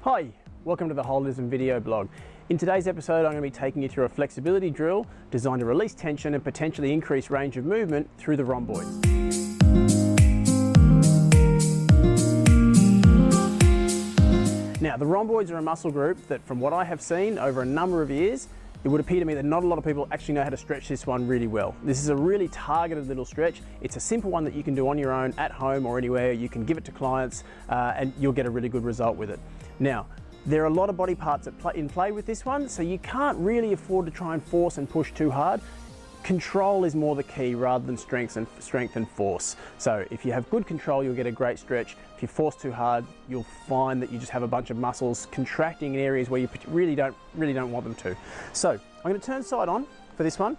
Hi, welcome to the Holism video blog. In today's episode, I'm going to be taking you through a flexibility drill designed to release tension and potentially increase range of movement through the rhomboids. Now, the rhomboids are a muscle group that, from what I have seen over a number of years, it would appear to me that not a lot of people actually know how to stretch this one really well. This is a really targeted little stretch. It's a simple one that you can do on your own, at home or anywhere. You can give it to clients and you'll get a really good result with it. Now, there are a lot of body parts in play with this one, so you can't really afford to try and force and push too hard. Control is more the key rather than strength and force. So if you have good control, you'll get a great stretch. If you force too hard, you'll find that you just have a bunch of muscles contracting in areas where you really don't want them to. So I'm going to turn side on for this one.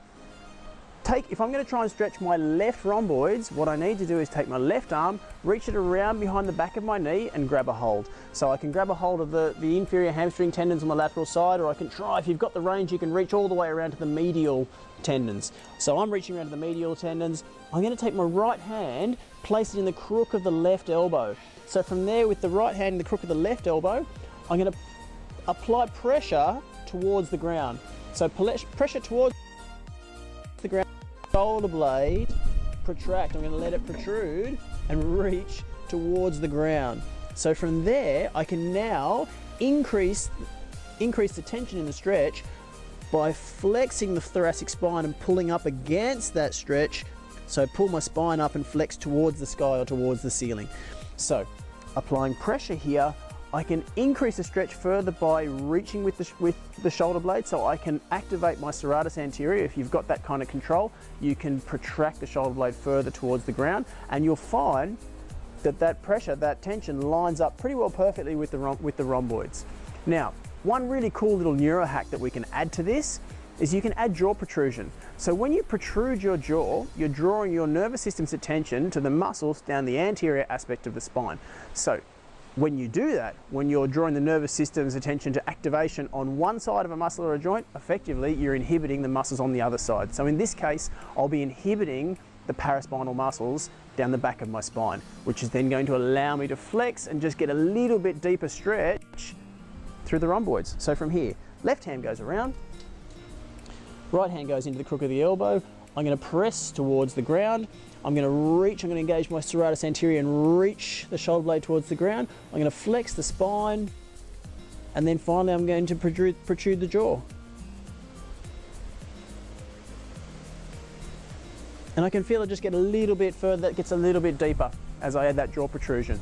If I'm going to try and stretch my left rhomboids, what I need to do is take my left arm, reach it around behind the back of my knee and grab a hold. So I can grab a hold of the inferior hamstring tendons on the lateral side, or I can try, if you've got the range, you can reach all the way around to the medial tendons. So I'm reaching around to the medial tendons. I'm going to take my right hand, place it in the crook of the left elbow. So from there, with the right hand in the crook of the left elbow, I'm going to apply pressure towards the ground. So pressure towards the ground. Shoulder blade protract. I'm going to let it protrude and reach towards the ground. So from there, I can now increase the tension in the stretch by flexing the thoracic spine and pulling up against that stretch. So pull my spine up and flex towards the sky or towards the ceiling. So applying pressure here, I can increase the stretch further by reaching with the shoulder blade, so I can activate my serratus anterior. If you've got that kind of control, you can protract the shoulder blade further towards the ground, and you'll find that that pressure, that tension lines up pretty well perfectly with the rhomboids. Now, one really cool little neuro hack that we can add to this is you can add jaw protrusion. So when you protrude your jaw, you're drawing your nervous system's attention to the muscles down the anterior aspect of the spine. So when you do that, when you're drawing the nervous system's attention to activation on one side of a muscle or a joint, effectively you're inhibiting the muscles on the other side. So in this case, I'll be inhibiting the paraspinal muscles down the back of my spine, which is then going to allow me to flex and just get a little bit deeper stretch through the rhomboids. So from here, left hand goes around, right hand goes into the crook of the elbow. I'm going to press towards the ground. I'm going to engage my serratus anterior and reach the shoulder blade towards the ground. I'm going to flex the spine, and then finally I'm going to protrude the jaw. And I can feel it just get a little bit further, that gets a little bit deeper as I add that jaw protrusion.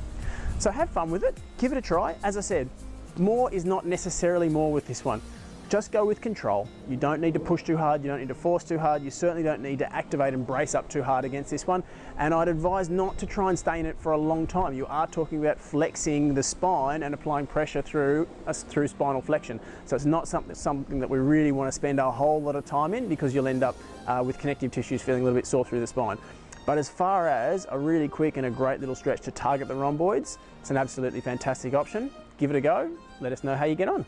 So have fun with it, give it a try. As I said, more is not necessarily more with this one. Just go with control. You don't need to push too hard, you don't need to force too hard, you certainly don't need to activate and brace up too hard against this one. And I'd advise not to try and stay in it for a long time. You are talking about flexing the spine and applying pressure through spinal flexion. So it's not something that we really want to spend a whole lot of time in, because you'll end up with connective tissues feeling a little bit sore through the spine. But as far as a really quick and a great little stretch to target the rhomboids, it's an absolutely fantastic option. Give it a go, let us know how you get on.